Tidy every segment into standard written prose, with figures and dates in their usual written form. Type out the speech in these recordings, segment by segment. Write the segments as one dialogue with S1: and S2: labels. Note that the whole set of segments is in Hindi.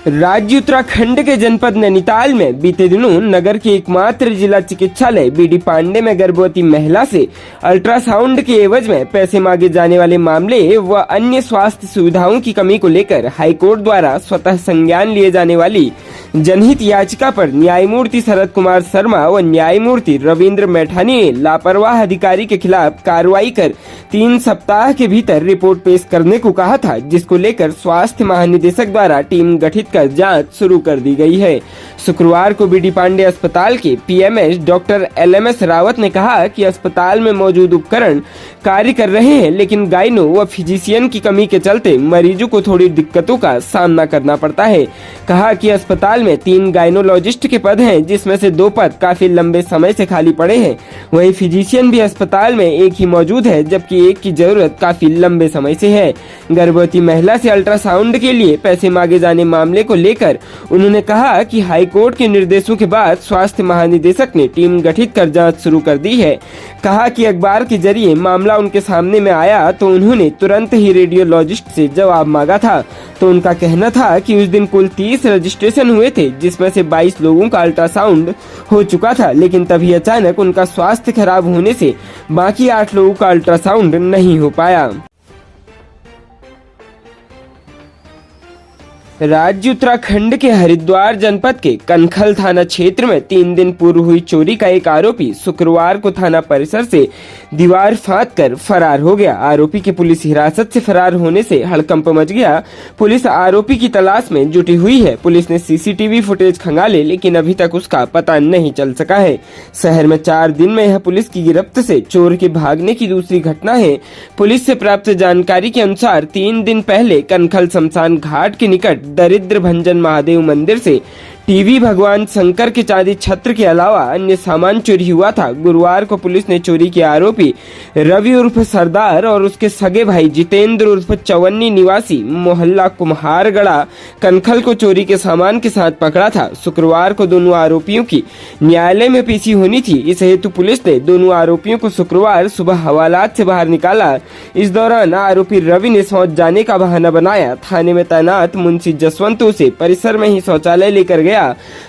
S1: राज्य उत्तराखंड के जनपद नैनीताल में बीते दिनों नगर के एकमात्र जिला चिकित्सालय बीडी पांडे में गर्भवती महिला से अल्ट्रासाउंड के एवज में पैसे मांगे जाने वाले मामले व अन्य स्वास्थ्य सुविधाओं की कमी को लेकर हाईकोर्ट द्वारा स्वतः संज्ञान लिए जाने वाली जनहित याचिका पर न्यायमूर्ति शरद कुमार शर्मा व न्यायमूर्ति रविंद्र मैठानी ने लापरवाह अधिकारी के खिलाफ कार्रवाई कर 3 सप्ताह के भीतर रिपोर्ट पेश करने को कहा था, जिसको लेकर स्वास्थ्य महानिदेशक द्वारा टीम गठित कर जांच शुरू कर दी गई है। शुक्रवार को बीडी पांडे अस्पताल के पीएमएस डॉक्टर LMS रावत ने कहा कि अस्पताल में मौजूद उपकरण कार्य कर रहे हैं, लेकिन गाइनो व फिजिशियन की कमी के चलते मरीजों को थोड़ी दिक्कतों का सामना करना पड़ता है। कहा कि अस्पताल में 3 गाइनोलॉजिस्ट के पद हैं, जिसमें से 2 पद काफी लंबे समय से खाली पड़े हैं। वहीं फिजिशियन भी अस्पताल में एक ही मौजूद है, जबकि एक की जरूरत काफी लंबे समय से है। गर्भवती महिला से अल्ट्रासाउंड के लिए पैसे मांगे जाने मामले को लेकर उन्होंने कहा कि हाईकोर्ट के निर्देशों के बाद स्वास्थ्य महानिदेशक ने टीम गठित कर जांच शुरू कर दी है। कहा कि अखबार के जरिए मामला उनके सामने में आया तो उन्होंने तुरंत ही रेडियोलॉजिस्ट से जवाब मांगा था, तो उनका कहना था कि उस दिन कुल 30 रजिस्ट्रेशन हुए थे, जिसमें से 22 लोगों का अल्ट्रासाउंड हो चुका था, लेकिन तभी अचानक उनका स्वास्थ्य खराब होने से बाकी 8 लोगों का अल्ट्रासाउंड नहीं हो पाया। राज्य उत्तराखंड के हरिद्वार जनपद के कनखल थाना क्षेत्र में 3 दिन पूर्व हुई चोरी का एक आरोपी शुक्रवार को थाना परिसर से दीवार फांदकर फरार हो गया। आरोपी के पुलिस हिरासत से फरार होने से हड़कंप मच गया। पुलिस आरोपी की तलाश में जुटी हुई है। पुलिस ने सीसीटीवी फुटेज खंगाले, लेकिन अभी तक उसका पता नहीं चल सका है। शहर में 4 दिन में यह पुलिस की गिरफ्त से चोर के भागने की दूसरी घटना है। पुलिस से प्राप्त जानकारी के अनुसार 3 दिन पहले कनखल शमशान घाट के निकट दरिद्र भंजन महादेव मंदिर से टीवी भगवान शंकर के चांदी छत्र के अलावा अन्य सामान चोरी हुआ था। गुरुवार को पुलिस ने चोरी के आरोपी रवि उर्फ सरदार और उसके सगे भाई जितेंद्र उर्फ चवन्नी निवासी मोहल्ला कुम्हारगढ़ा कनखल को चोरी के सामान के साथ पकड़ा था। शुक्रवार को दोनों आरोपियों की न्यायालय में पेशी होनी थी। इस हेतु पुलिस ने दोनों आरोपियों को शुक्रवार सुबह हवालात से बाहर निकाला। इस दौरान आरोपी रवि ने शौच जाने का बहाना बनाया। थाने में तैनात मुंशी जसवंत से परिसर में ही शौचालय लेकर गया।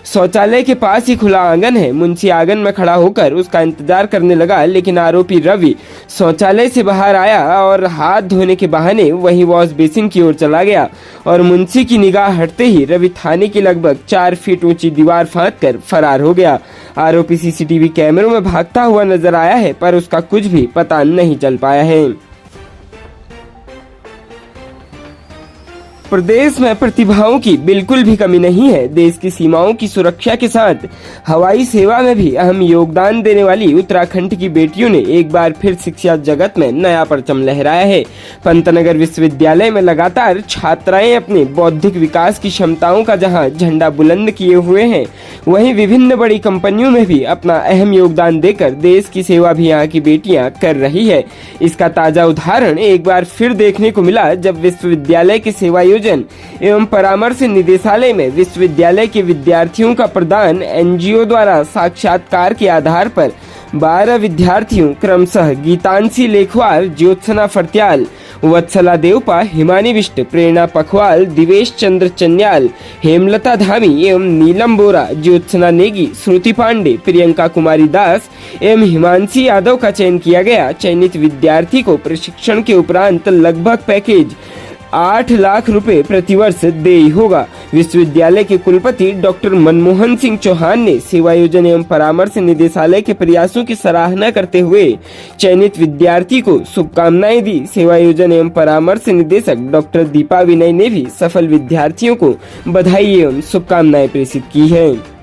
S1: शौचालय के पास ही खुला आंगन है। मुंशी आंगन में खड़ा होकर उसका इंतजार करने लगा, लेकिन आरोपी रवि शौचालय से बाहर आया और हाथ धोने के बहाने वही वॉश बेसिन की ओर चला गया और मुंशी की निगाह हटते ही रवि थाने की लगभग 4 फीट ऊंची दीवार फांदकर फरार हो गया। आरोपी सीसीटीवी कैमरों में भागता हुआ नजर आया है, पर उसका कुछ भी पता नहीं चल पाया है। प्रदेश में प्रतिभाओं की बिल्कुल भी कमी नहीं है। देश की सीमाओं की सुरक्षा के साथ हवाई सेवा में भी अहम योगदान देने वाली उत्तराखंड की बेटियों ने एक बार फिर शिक्षा जगत में नया परचम लहराया है। पंतनगर विश्वविद्यालय में लगातार छात्राएं अपने बौद्धिक विकास की क्षमताओं का जहां झंडा बुलंद किए हुए हैं, वहीं विभिन्न बड़ी कंपनियों में भी अपना अहम योगदान देकर देश की सेवा भी यहाँ की बेटियां कर रही है। इसका ताजा उदाहरण एक बार फिर देखने को मिला जब विश्वविद्यालय के सेवा एवं परामर्श निदेशालय में विश्वविद्यालय के विद्यार्थियों का प्रदान एनजीओ द्वारा साक्षात्कार के आधार पर 12 विद्यार्थियों क्रमशः गीतांशी लेखवाल, ज्योत्सना फर्त्याल, वत्सला देवपा, हिमानी बिष्ट, प्रेरणा पखवाल, दिवेश चंद्र चन्याल, हेमलता धामी एवं नीलम बोरा, ज्योत्सना नेगी, श्रुति पांडे, प्रियंका कुमारी दास एवं हिमांशी यादव का चयन किया गया। चयनित विद्यार्थी को प्रशिक्षण के उपरांत लगभग पैकेज 8 लाख रुपए प्रतिवर्ष देय होगा। विश्वविद्यालय के कुलपति डॉक्टर मनमोहन सिंह चौहान ने सेवायोजन एवं परामर्श निदेशालय के प्रयासों की सराहना करते हुए चयनित विद्यार्थी को शुभकामनाएं दी। सेवायोजन एवं परामर्श निदेशक डॉक्टर दीपा विनय ने भी सफल विद्यार्थियों को बधाई एवं शुभकामनाएं प्रेषित की है।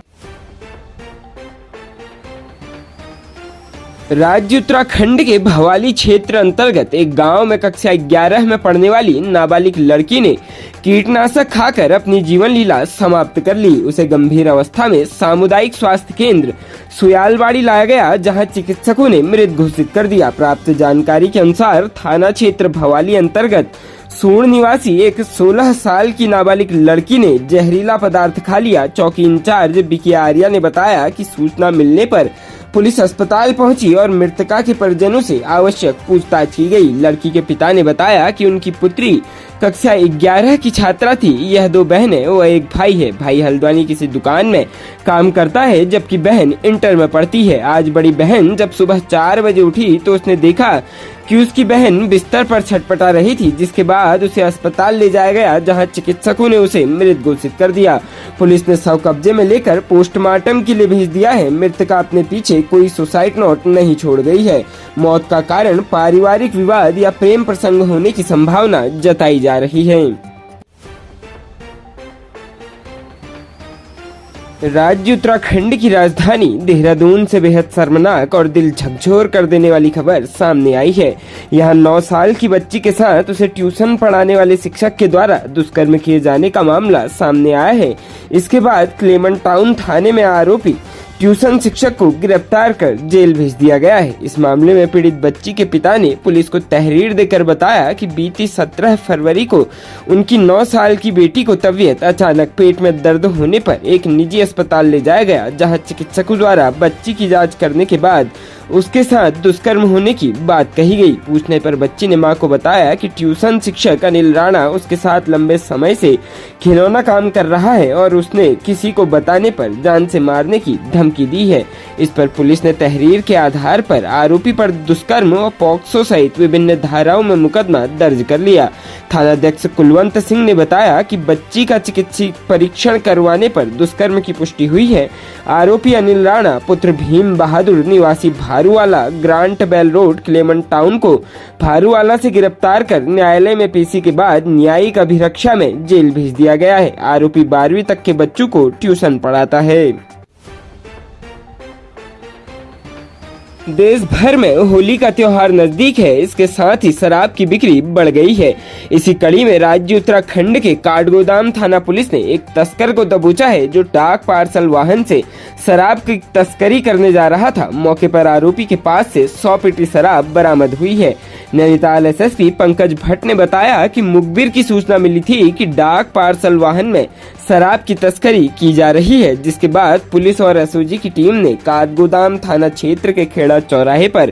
S1: राज्य उत्तराखंड के भवाली क्षेत्र अंतर्गत एक गांव में कक्षा 11 में पढ़ने वाली नाबालिग लड़की ने कीटनाशक खाकर अपनी जीवन लीला समाप्त कर ली। उसे गंभीर अवस्था में सामुदायिक स्वास्थ्य केंद्र सुयालवाड़ी लाया गया, जहां चिकित्सकों ने मृत घोषित कर दिया। प्राप्त जानकारी के अनुसार थाना क्षेत्र भवाली अंतर्गत सूर्ण निवासी एक 16 साल की नाबालिग लड़की ने जहरीला पदार्थ खा लिया। चौकी इंचार्ज बीके आर्या ने बताया कि सूचना मिलने पर पुलिस अस्पताल पहुंची और मृतका के परिजनों से आवश्यक पूछताछ की गई। लड़की के पिता ने बताया कि उनकी पुत्री कक्षा 11 की छात्रा थी। यह 2 बहनें व एक भाई है। भाई हल्द्वानी किसी दुकान में काम करता है, जबकि बहन इंटर में पढ़ती है। आज बड़ी बहन जब सुबह 4 बजे उठी तो उसने देखा कि उसकी बहन बिस्तर पर छटपटा रही थी, जिसके बाद उसे अस्पताल ले जाया गया, जहां चिकित्सकों ने उसे मृत घोषित कर दिया। पुलिस ने शव कब्जे में लेकर पोस्टमार्टम के लिए भेज दिया है। मृतका अपने पीछे कोई सुसाइड नोट नहीं छोड़ गई है। मौत का कारण पारिवारिक विवाद या प्रेम प्रसंग होने की संभावना जताई जा रही है। राज्य उत्तराखंड की राजधानी देहरादून से बेहद शर्मनाक और दिल झकझोर कर देने वाली खबर सामने आई है। यहाँ 9 साल की बच्ची के साथ उसे ट्यूशन पढ़ाने वाले शिक्षक के द्वारा दुष्कर्म किए जाने का मामला सामने आया है। इसके बाद क्लेमेंट टाउन थाने में आरोपी ट्यूशन शिक्षक को गिरफ्तार कर जेल भेज दिया गया है। इस मामले में पीड़ित बच्ची के पिता ने पुलिस को तहरीर देकर बताया कि बीती 17 फरवरी को उनकी 9 साल की बेटी को तबीयत अचानक पेट में दर्द होने पर एक निजी अस्पताल ले जाया गया, जहां चिकित्सकों द्वारा बच्ची की जांच करने के बाद उसके साथ दुष्कर्म होने की बात कही गई। पूछने पर बच्ची ने मां को बताया कि ट्यूशन शिक्षक अनिल राणा उसके साथ लंबे समय से खिलौना काम कर रहा है और उसने किसी को बताने पर जान से मारने की धमकी दी है। इस पर पुलिस ने तहरीर के आधार पर आरोपी पर दुष्कर्म और पॉक्सो सहित विभिन्न धाराओं में मुकदमा दर्ज कर लिया। थानाध्यक्ष कुलवंत सिंह ने बताया कि बच्ची का चिकित्सीय परीक्षण करवाने पर दुष्कर्म की पुष्टि हुई है। आरोपी अनिल राणा पुत्र भीम बहादुर निवासी Bharuwala grant bell road Clement town को भारूवाला से गिरफ्तार कर न्यायालय में पेशी के बाद न्यायिक अभिरक्षा में जेल भेज दिया गया है। आरोपी 12वीं तक के बच्चों को ट्यूशन पढ़ाता है। देश भर में होली का त्योहार नजदीक है, इसके साथ ही शराब की बिक्री बढ़ गई है। इसी कड़ी में राज्य उत्तराखंड के काठगोदाम थाना पुलिस ने एक तस्कर को दबोचा है, जो डाक पार्सल वाहन से शराब की तस्करी करने जा रहा था। मौके पर आरोपी के पास से 100 पेटी शराब बरामद हुई है। नैनीताल एसएसपी पंकज भट्ट ने बताया कि मुखबिर की सूचना मिली थी कि डाक पार्सल वाहन में शराब की तस्करी की जा रही है, जिसके बाद पुलिस और एसओजी की टीम ने काठगोदाम थाना क्षेत्र के खेड़ा चौराहे पर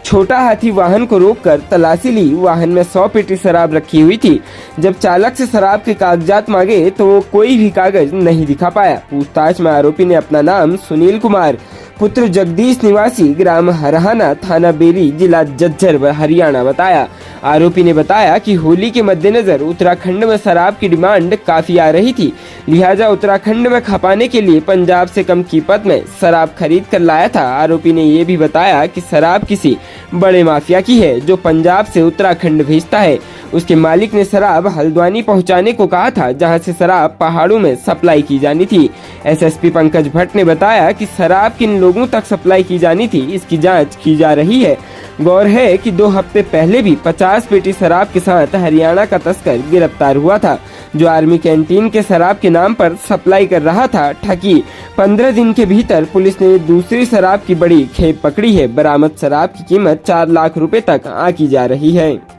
S1: छोटा हाथी वाहन को रोककर तलाशी ली। वाहन में 100 पेटी शराब रखी हुई थी। जब चालक से शराब के कागजात मांगे तो वो कोई भी कागज नहीं दिखा पाया। पूछताछ में आरोपी ने अपना नाम सुनील कुमार पुत्र जगदीश निवासी ग्राम हरहाना थाना बेरी जिला झज्जर हरियाणा बताया। आरोपी ने बताया कि होली के मद्देनजर उत्तराखंड में शराब की डिमांड काफी आ रही थी, लिहाजा उत्तराखंड में खपाने के लिए पंजाब से कम कीमत में शराब खरीद कर लाया था। आरोपी ने ये भी बताया कि शराब किसी बड़े माफिया की है, जो पंजाब से उत्तराखंड भेजता है। उसके मालिक ने शराब हल्द्वानी पहुंचाने को कहा था, जहां से शराब पहाड़ों में सप्लाई की जानी थी। एसएसपी पंकज भट्ट ने बताया कि शराब किन लोगों तक सप्लाई की जानी थी, इसकी जांच की जा रही है। गौर है कि 2 हफ्ते पहले भी 50 पेटी शराब के साथ हरियाणा का तस्कर गिरफ्तार हुआ था, जो आर्मी कैंटीन के शराब के नाम पर सप्लाई कर रहा था। ठगी 15 दिन के भीतर पुलिस ने दूसरी शराब की बड़ी खेप पकड़ी है। बरामद शराब की कीमत 4 लाख रुपए तक आंकी जा रही है।